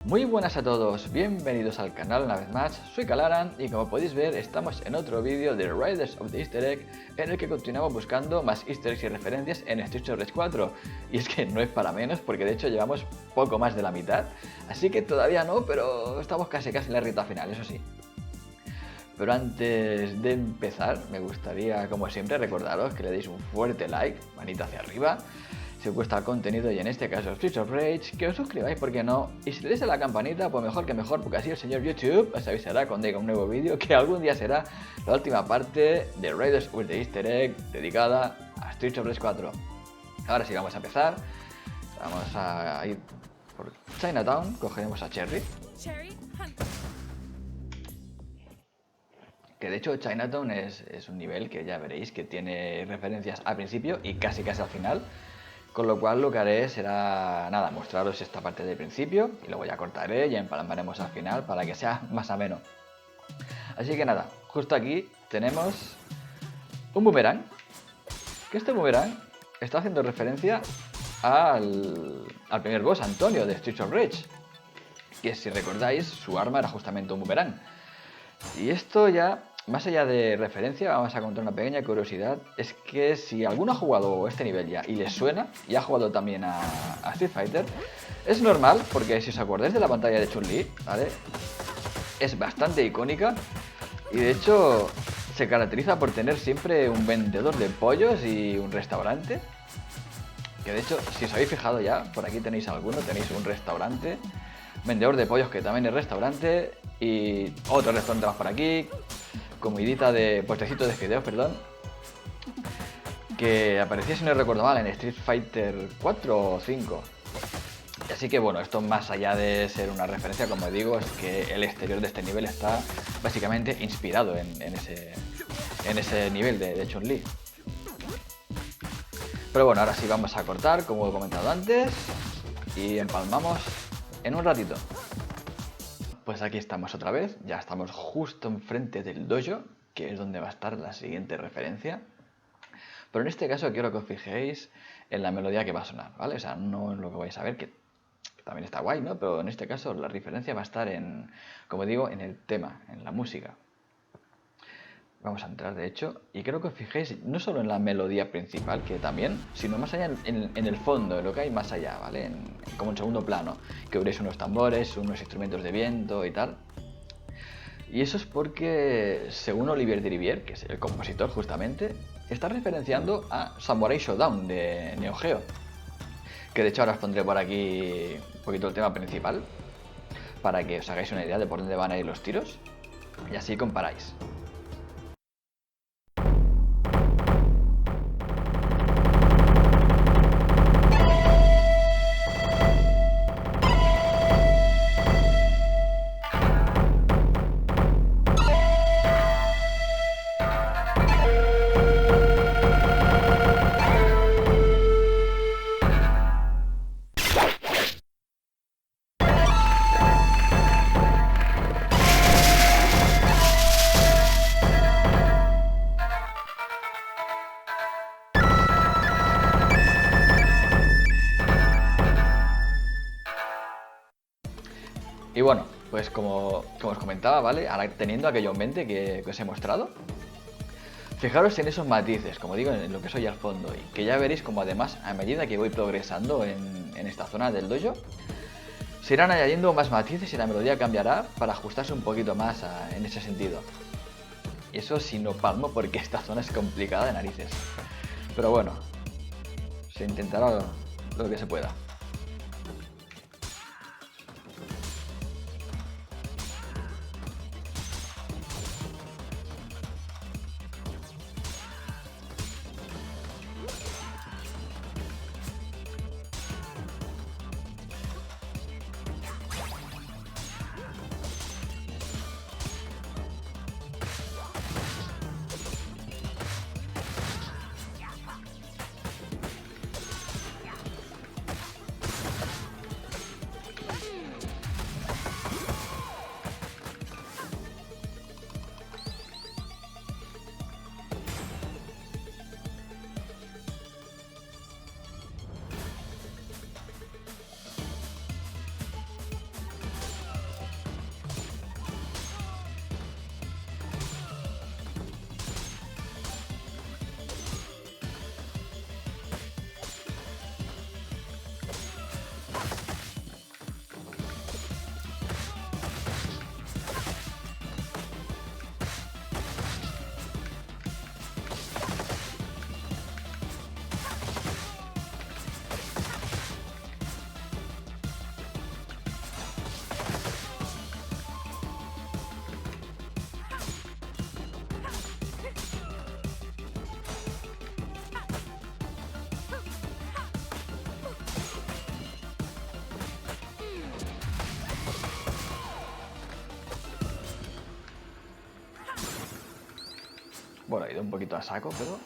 Muy buenas a todos, bienvenidos al canal una vez más, soy Calaran y como podéis ver estamos en otro vídeo de Riders of the Easter Egg en el que continuamos buscando más easter eggs y referencias en Streets of Rage 4 y es que no es para menos porque de hecho llevamos poco más de la mitad, así que todavía no, pero estamos casi en la recta final, eso sí. Pero antes de empezar me gustaría como siempre recordaros que le deis un fuerte like, manita hacia arriba si os gusta el contenido y en este caso Streets of Rage, que os suscribáis porque no, y si le dais a la campanita pues mejor que mejor porque así el señor YouTube os avisará cuando haya un nuevo vídeo que algún día será la última parte de Raiders with the Easter Egg dedicada a Streets of Rage 4. Ahora sí vamos a empezar, vamos a ir por Chinatown, cogeremos a Cherry. Que de hecho Chinatown es un nivel que ya veréis que tiene referencias al principio y casi al final. Con lo cual lo que haré será, nada, mostraros esta parte del principio y luego ya cortaré y empalmaremos al final para que sea más ameno. Así que nada, justo aquí tenemos un boomerang, que este boomerang está haciendo referencia al primer boss, Antonio, de Streets of Rage, que si recordáis su arma era justamente un boomerang. Y esto ya, más allá de referencia, vamos a contar una pequeña curiosidad. Es que si alguno ha jugado este nivel ya y le suena, y ha jugado también a Street Fighter, es normal, porque si os acordáis de la pantalla de Chun-Li, ¿vale? Es bastante icónica y de hecho se caracteriza por tener siempre un vendedor de pollos y un restaurante. Que de hecho, si os habéis fijado ya, por aquí tenéis alguno, tenéis un restaurante, vendedor de pollos que también es restaurante y otro restaurante más por aquí, comidita de puestecito de fideos, perdón, que aparecía, si no recuerdo mal, en Street Fighter 4 o 5. Así que bueno, esto más allá de ser una referencia, como digo, es que el exterior de este nivel está básicamente inspirado en ese nivel de Chun-Li. Pero bueno, ahora sí vamos a cortar, como he comentado antes, y empalmamos en un ratito. Pues aquí estamos otra vez, ya estamos justo enfrente del dojo, que es donde va a estar la siguiente referencia. Pero en este caso quiero que os fijéis en la melodía que va a sonar, ¿vale? O sea, no en lo que vais a ver, que también está guay, ¿no? Pero en este caso la referencia va a estar en, como digo, en el tema, en la música. Vamos a entrar, de hecho, y creo que os fijéis no solo en la melodía principal, que también, sino más allá en el fondo, en lo que hay más allá, ¿vale? Como en segundo plano, que veréis unos tambores, unos instrumentos de viento y tal. Y eso es porque, según Olivier Derivière, que es el compositor justamente, está referenciando a Samurai Shodown de Neo Geo. Que de hecho ahora os pondré por aquí un poquito el tema principal, para que os hagáis una idea de por dónde van a ir los tiros, y así comparáis. Y bueno, pues como os comentaba, ¿vale? Ahora teniendo aquello en mente que os he mostrado, fijaros en esos matices, como digo, en lo que soy al fondo, y que ya veréis como además, a medida que voy progresando en esta zona del dojo, se irán añadiendo más matices y la melodía cambiará para ajustarse un poquito más en ese sentido. Y eso si no palmo porque esta zona es complicada de narices. Pero bueno, se intentará lo que se pueda. Bueno, he ido un poquito a saco, pero...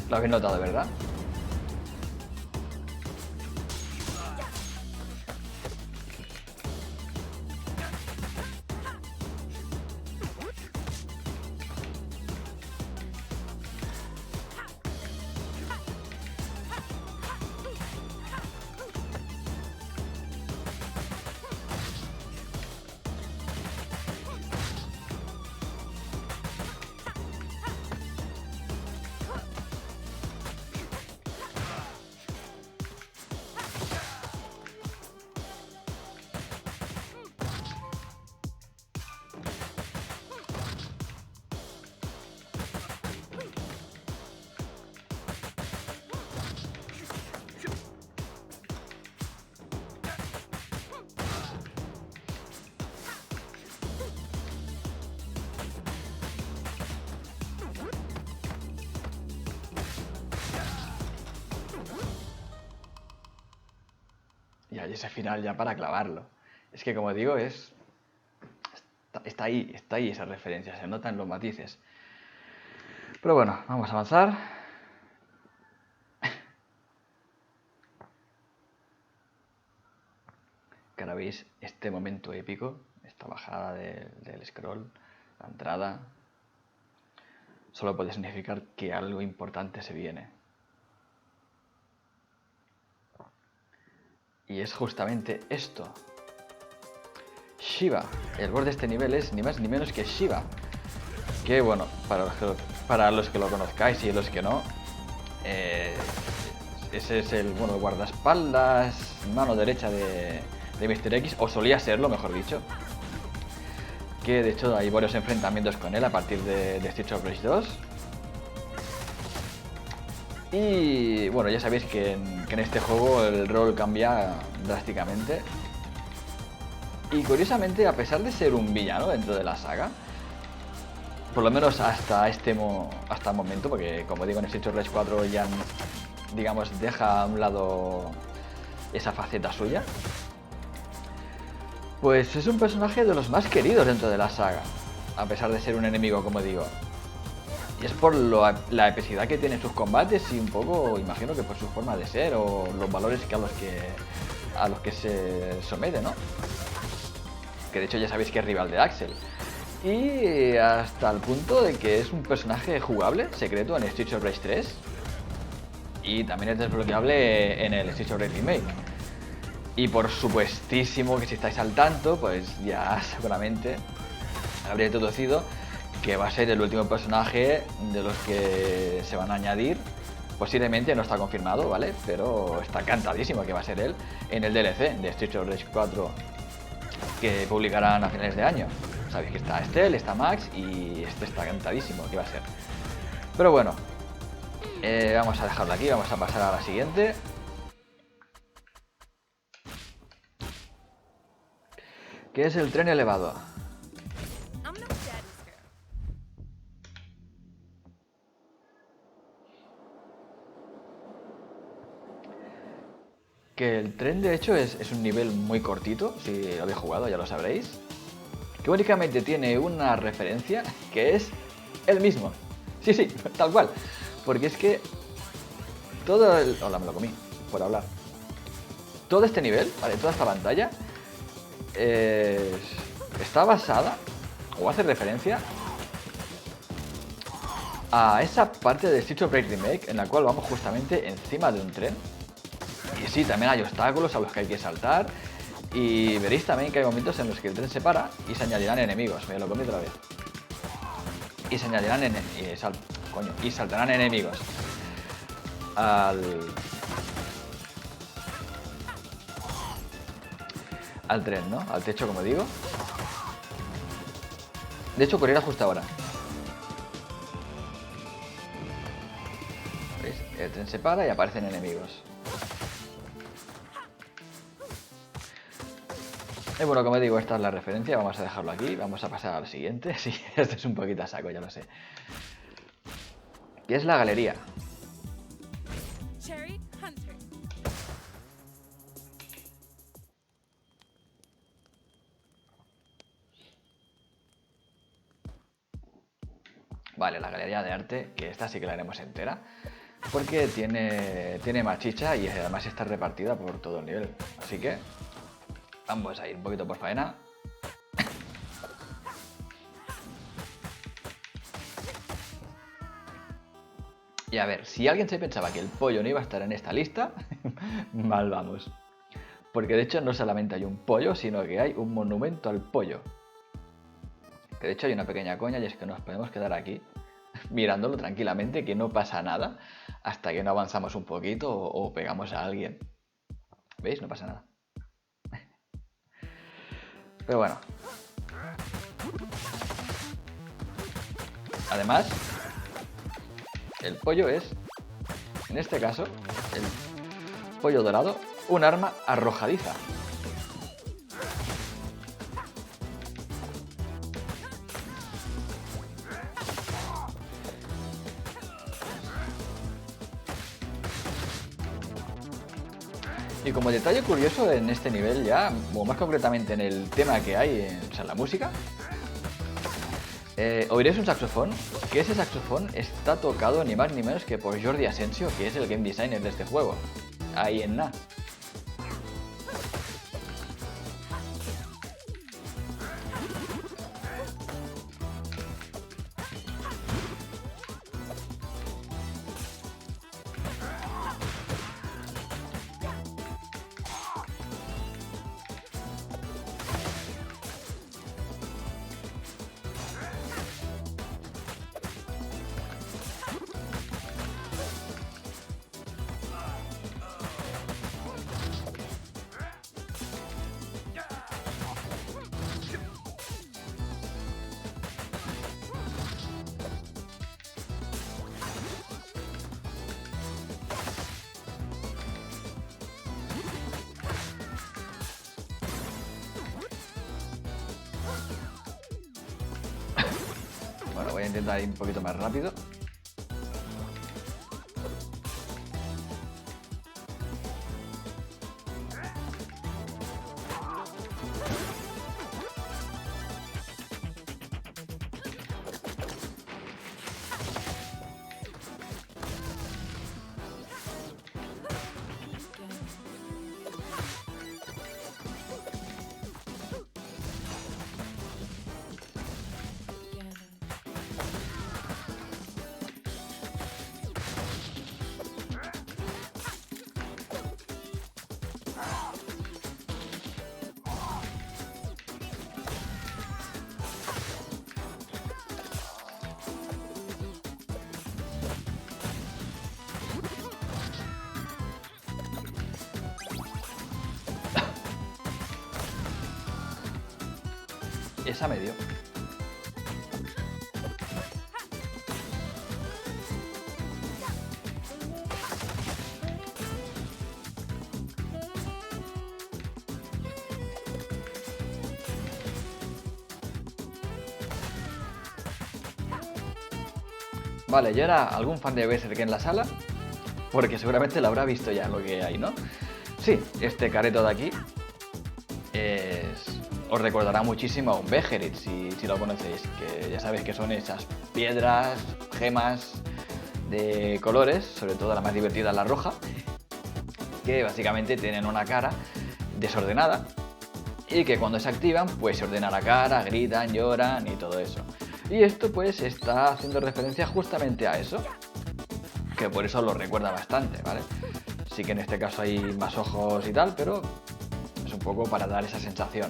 Lo habéis notado, ¿verdad? Y hay ese final ya para clavarlo. Es que como digo, está ahí esa referencia, se notan los matices. Pero bueno, vamos a avanzar. Que ahora veis este momento épico, esta bajada del scroll, la entrada. Solo puede significar que algo importante se viene. Y es justamente esto. Shiva. El boss de este nivel es ni más ni menos que Shiva. Que bueno, para los que lo conozcáis y los que no, ese es el guardaespaldas, mano derecha de Mr. X, o solía serlo, mejor dicho. Que de hecho hay varios enfrentamientos con él a partir de Streets of Rage 2. Y bueno, ya sabéis que en este juego el rol cambia drásticamente. Y curiosamente, a pesar de ser un villano dentro de la saga, por lo menos hasta el momento, porque como digo, en Streets of Rage 4 ya, digamos, deja a un lado esa faceta suya, pues es un personaje de los más queridos dentro de la saga, a pesar de ser un enemigo, como digo. Y es por la epicidad que tiene sus combates y un poco, imagino que por su forma de ser o los valores a los que se somete, ¿no? Que de hecho ya sabéis que es rival de Axel. Y hasta el punto de que es un personaje jugable, secreto, en Streets of Rage 3. Y también es desbloqueable en el Streets of Rage Remake. Y por supuestísimo que si estáis al tanto, pues ya seguramente habréis deducido que va a ser el último personaje de los que se van a añadir. Posiblemente no está confirmado, ¿vale? Pero está cantadísimo que va a ser él en el DLC de Streets of Rage 4 que publicarán a finales de año. Sabéis que está Estelle, está Max y este está cantadísimo que va a ser. Pero bueno, vamos a dejarlo aquí, vamos a pasar a la siguiente. Que es el tren elevado. Que el tren de hecho es un nivel muy cortito, si lo habéis jugado ya lo sabréis. Que únicamente tiene una referencia que es el mismo. Sí, sí, tal cual. Porque es que todo el... Hola, me lo comí, por hablar. Todo este nivel, ¿vale? Toda esta pantalla está basada o hace referencia a esa parte de Streets of Rage Remake en la cual vamos justamente encima de un tren. Y sí, también hay obstáculos a los que hay que saltar. Y veréis también que hay momentos en los que el tren se para y se añadirán enemigos. Me lo comí otra vez. Y se añadirán y saltarán enemigos al tren, ¿no? Al techo, como digo. De hecho, ocurrirá justo ahora. ¿Veis? El tren se para y aparecen enemigos. Y bueno, como digo, esta es la referencia, vamos a dejarlo aquí, vamos a pasar al siguiente. Sí, este es un poquito a saco, ya lo sé. Que es la galería. Vale, la galería de arte, que esta sí que la haremos entera, porque tiene más chicha y además está repartida por todo el nivel. Así que vamos a ir un poquito por faena. Y a ver, si alguien se pensaba que el pollo no iba a estar en esta lista, mal vamos. Porque de hecho no solamente hay un pollo, sino que hay un monumento al pollo. Que de hecho hay una pequeña coña y es que nos podemos quedar aquí mirándolo tranquilamente, que no pasa nada hasta que no avanzamos un poquito o pegamos a alguien. ¿Veis? No pasa nada. Pero bueno. Además, el pollo es, en este caso, el pollo dorado, un arma arrojadiza. Y como detalle curioso en este nivel ya, o más concretamente en el tema que hay, o sea, en la música, oiréis un saxofón, que ese saxofón está tocado ni más ni menos que por Jordi Asensio, que es el game designer de este juego. Ahí en nada. Bueno, voy a intentar ir un poquito más rápido. Esa me dio. Vale, y ahora algún fan de Berserk en la sala, porque seguramente lo habrá visto ya lo que hay, ¿no? Sí, este careto de aquí os recordará muchísimo a un Beherit, si lo conocéis, que ya sabéis que son esas piedras, gemas de colores, sobre todo la más divertida, la roja, que básicamente tienen una cara desordenada y que cuando se activan pues se ordena la cara, gritan, lloran y todo eso. Y esto pues está haciendo referencia justamente a eso, que por eso lo recuerda bastante, ¿vale? Sí que en este caso hay más ojos y tal, pero es un poco para dar esa sensación.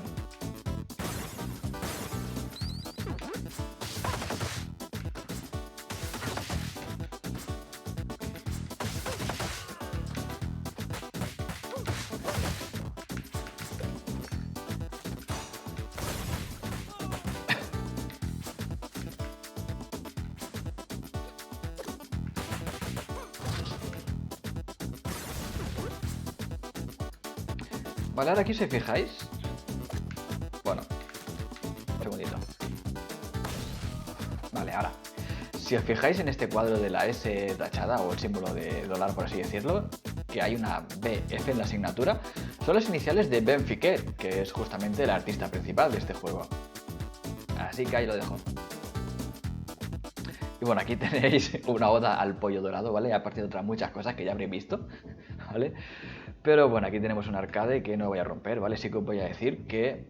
Vale, ahora aquí si fijáis. Bueno, un segundito. Vale, ahora. Si os fijáis en este cuadro de la S tachada o el símbolo de dólar, por así decirlo, que hay una BF en la asignatura, son las iniciales de Ben Fiquet, que es justamente el artista principal de este juego. Así que ahí lo dejo. Y bueno, aquí tenéis una oda al pollo dorado, ¿vale? Aparte de otras muchas cosas que ya habréis visto, ¿vale? Pero bueno, aquí tenemos un arcade que no voy a romper, ¿vale? Sí que os voy a decir que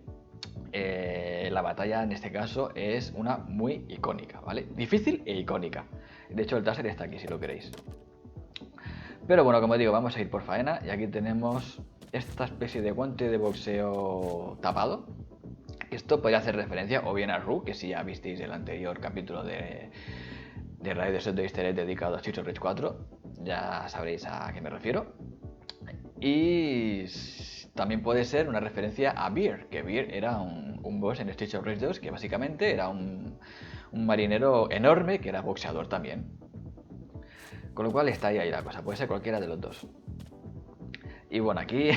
la batalla en este caso es una muy icónica, ¿vale? Difícil e icónica. De hecho, el taser está aquí si lo queréis. Pero bueno, como digo, vamos a ir por faena. Y aquí tenemos esta especie de guante de boxeo tapado. Esto podría hacer referencia o bien a Ru, que si ya visteis el anterior capítulo de Raiders of the Easter Egg dedicado a Streets of Rage 4, ya sabréis a qué me refiero. Y también puede ser una referencia a Beer, que Beer era un boss en Streets of Rage 2, que básicamente era un marinero enorme que era boxeador también. Con lo cual está ahí la cosa, puede ser cualquiera de los dos. Y bueno, aquí,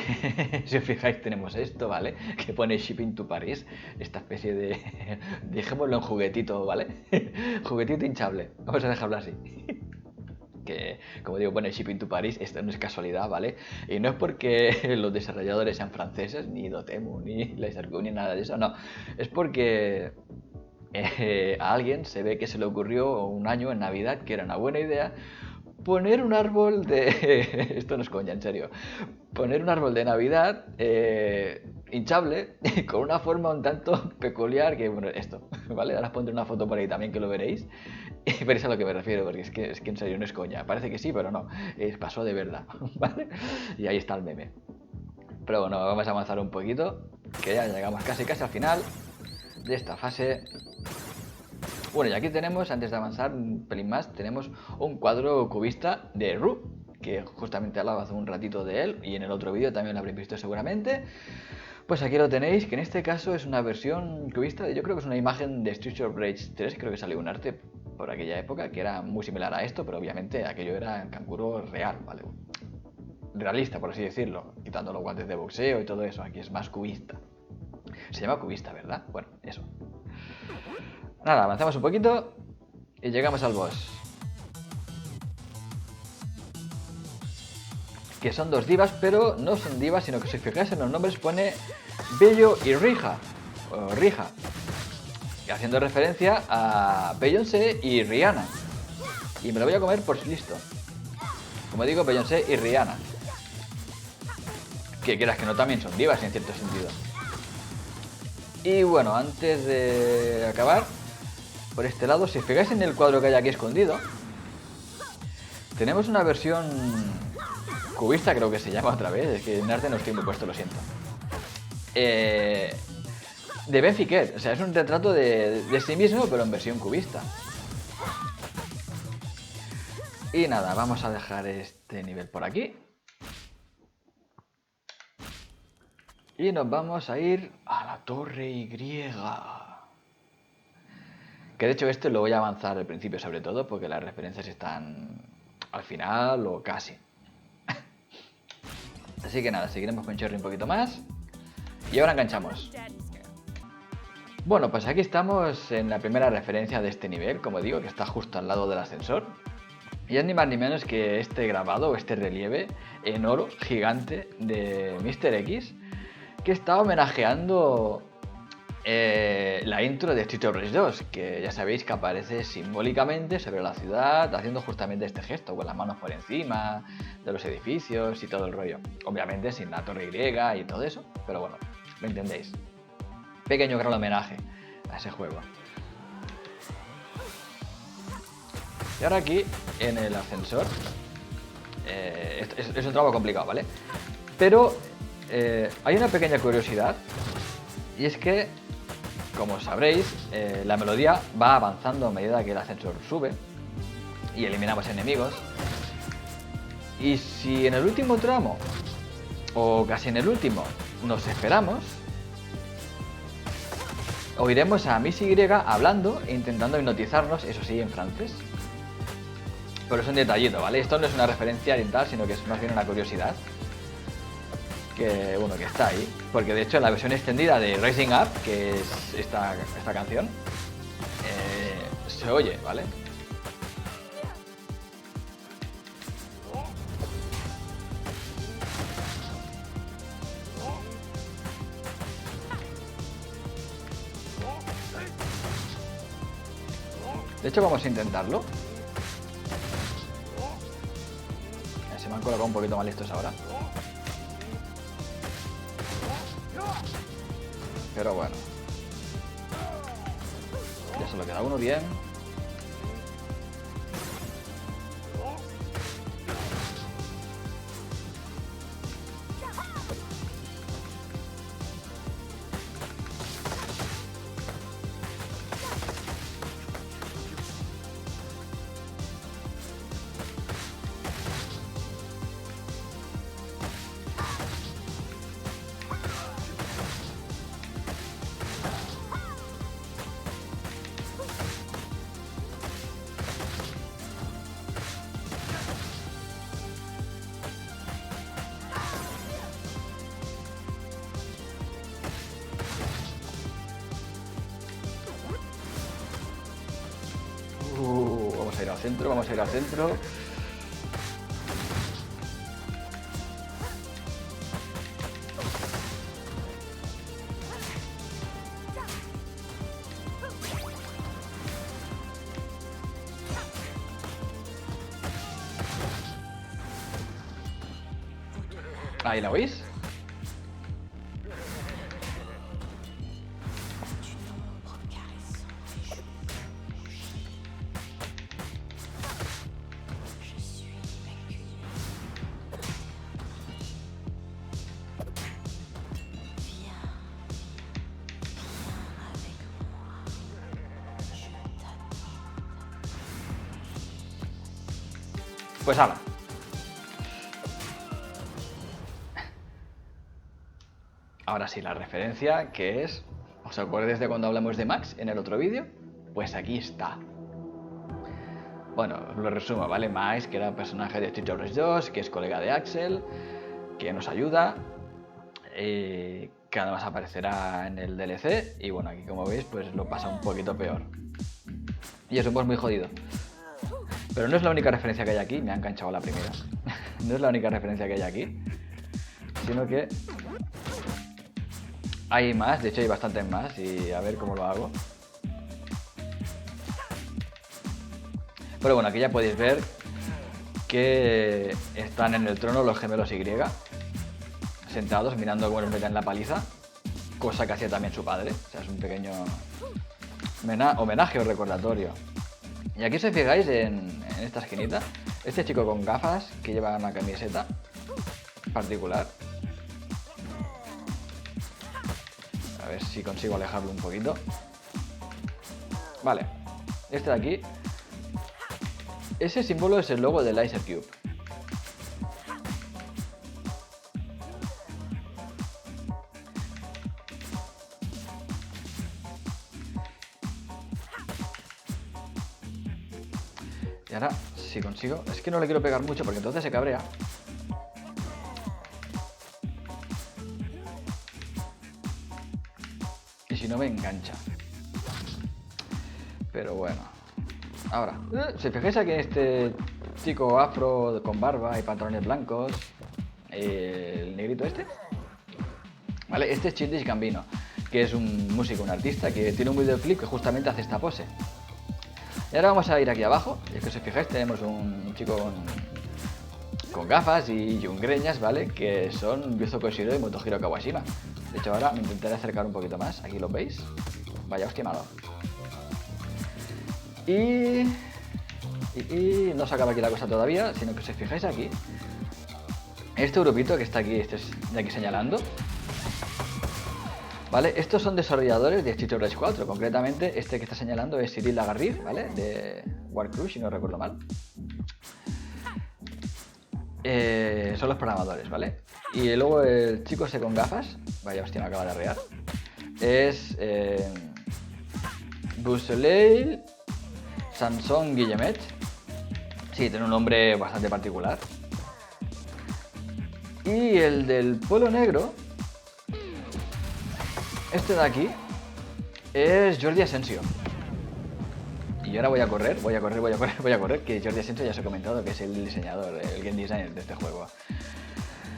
si os fijáis, tenemos esto, ¿vale? Que pone Shipping to Paris, esta especie de, dejémoslo en juguetito, ¿vale? Juguetito hinchable, vamos a dejarlo así. Que, como digo, pone Shipping to Paris, esto no es casualidad, ¿vale? Y no es porque los desarrolladores sean franceses, ni Dotemu, ni Lasercube, ni nada de eso, no. Es porque a alguien se ve que se le ocurrió un año en Navidad que era una buena idea poner un árbol de... Esto no es coña, en serio. Poner un árbol de Navidad hinchable con una forma un tanto peculiar que, bueno, esto, ¿vale? Ahora os pondré una foto por ahí también que lo veréis y veréis a lo que me refiero, porque es que en serio no es coña. Parece que sí, pero no. Pasó de verdad, ¿vale? Y ahí está el meme. Pero bueno, vamos a avanzar un poquito, que ya llegamos casi al final de esta fase. Bueno, y aquí tenemos, antes de avanzar un pelín más, tenemos un cuadro cubista de Ru, que justamente hablaba hace un ratito de él, y en el otro vídeo también lo habréis visto seguramente. Pues aquí lo tenéis, que en este caso es una versión cubista, yo creo que es una imagen de Streets of Rage 3, creo que salió un arte por aquella época, que era muy similar a esto, pero obviamente aquello era en canguro real, ¿vale? Realista, por así decirlo, quitando los guantes de boxeo y todo eso, aquí es más cubista. Se llama cubista, ¿verdad? Bueno, eso. Nada, avanzamos un poquito y llegamos al boss. Que son dos divas, pero no son divas, sino que si os fijáis en los nombres pone Bello y Rija, o Rija, haciendo referencia a Beyoncé y Rihanna. Y me lo voy a comer por listo. Como digo, Beyoncé y Rihanna. Que quieras que no, también son divas en cierto sentido. Y bueno, antes de acabar, por este lado, si os fijáis en el cuadro que hay aquí escondido, tenemos una versión cubista, creo que se llama otra vez, es que en arte no estoy muy puesto, lo siento. De Benfiquet, o sea, es un retrato de sí mismo, pero en versión cubista. Y nada, vamos a dejar este nivel por aquí. Y nos vamos a ir a la Torre Y. Que de hecho este lo voy a avanzar al principio sobre todo, porque las referencias están al final o casi. Así que nada, seguiremos con Cherry un poquito más. Y ahora enganchamos. Bueno, pues aquí estamos en la primera referencia de este nivel, como digo, que está justo al lado del ascensor. Y es ni más ni menos que este grabado, este relieve en oro gigante de Mr. X, que está homenajeando la intro de Streets of Rage 2, que ya sabéis que aparece simbólicamente sobre la ciudad, haciendo justamente este gesto, con las manos por encima de los edificios y todo el rollo. Obviamente sin la Torre Y y todo eso, pero bueno, lo entendéis. Pequeño gran homenaje a ese juego. Y ahora aquí, en el ascensor, es un trabajo complicado, ¿vale? Pero hay una pequeña curiosidad, y es que, como sabréis, la melodía va avanzando a medida que el ascensor sube y eliminamos enemigos. Y si en el último tramo, o casi en el último, nos esperamos, oiremos a Miss Y hablando e intentando hipnotizarnos, eso sí, en francés. Pero es un detallito, ¿vale? Esto no es una referencia oriental, sino que es más bien una curiosidad. Que, bueno, que está ahí. Porque de hecho en la versión extendida de Rising Up, que es esta canción, se oye, ¿vale? De hecho, vamos a intentarlo. Se me han colocado un poquito más listos ahora. Pero bueno. Ya solo queda uno bien. Vamos a ir al centro, vamos a ir al centro. Ahí la veis. Pues hala. Ahora sí, la referencia que es... ¿Os acordáis de cuando hablamos de Max en el otro vídeo? Pues aquí está. Bueno, lo resumo, ¿vale? Max, que era un personaje de Street Fighter 2, que es colega de Axel, que nos ayuda, que además aparecerá en el DLC, y bueno, aquí como veis, pues lo pasa un poquito peor. Y es un boss muy jodido. Pero no es la única referencia que hay aquí, me ha enganchado la primera. No es la única referencia que hay aquí, sino que hay más, de hecho hay bastantes más, y a ver cómo lo hago. Pero bueno, aquí ya podéis ver que están en el trono los gemelos Y, sentados mirando cómo les meten la paliza, cosa que hacía también su padre. O sea, es un pequeño homenaje o recordatorio. Y aquí si os fijáis en esta esquinita, este chico con gafas que lleva una camiseta particular. A ver si consigo alejarlo un poquito. Vale, este de aquí. Ese símbolo es el logo del Laser Cube. Y ahora, si consigo... Es que no le quiero pegar mucho porque entonces se cabrea. Y si no me engancha. Pero bueno. Ahora, si fijáis aquí en este chico afro con barba y pantalones blancos, el negrito este, ¿vale? Este es Childish Gambino, que es un músico, un artista que tiene un videoclip que justamente hace esta pose. Y ahora vamos a ir aquí abajo, y es que si os fijáis tenemos un chico con gafas y un greñas, ¿vale? Que son Yuzo Koshiro y Motohiro Kawashima. De hecho ahora me intentaré acercar un poquito más, aquí lo veis. Vaya hostia malo. Y no se acaba aquí la cosa todavía, sino que si os fijáis aquí, este grupito que está aquí, este de aquí señalando, ¿vale? Estos son desarrolladores de Street Fighter 4, concretamente este que está señalando es Cyril Lagarrigue, ¿vale? De Warcrush, si no recuerdo mal. Son los programadores, ¿vale? Y luego el chico ese con gafas, vaya hostia, me acaba de arrear, es Busoleil Samson Guillemet. Sí, tiene un nombre bastante particular. Y el del polo negro, este de aquí, es Jordi Asensio. Y ahora voy a correr, que Jordi Asensio ya os he comentado que es el diseñador, el game designer de este juego.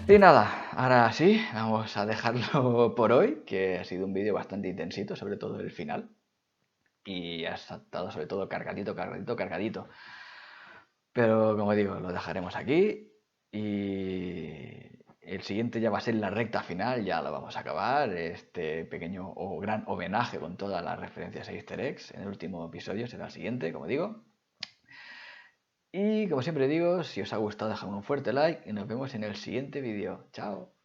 Y nada, ahora sí, vamos a dejarlo por hoy, que ha sido un vídeo bastante intensito, sobre todo el final. y ha estado sobre todo cargadito. Pero como digo, lo dejaremos aquí y el siguiente ya va a ser la recta final, ya lo vamos a acabar, este pequeño o gran homenaje con todas las referencias a Easter eggs. En el último episodio será el siguiente, como digo. Y como siempre digo, si os ha gustado dejadme un fuerte like y nos vemos en el siguiente vídeo. Chao.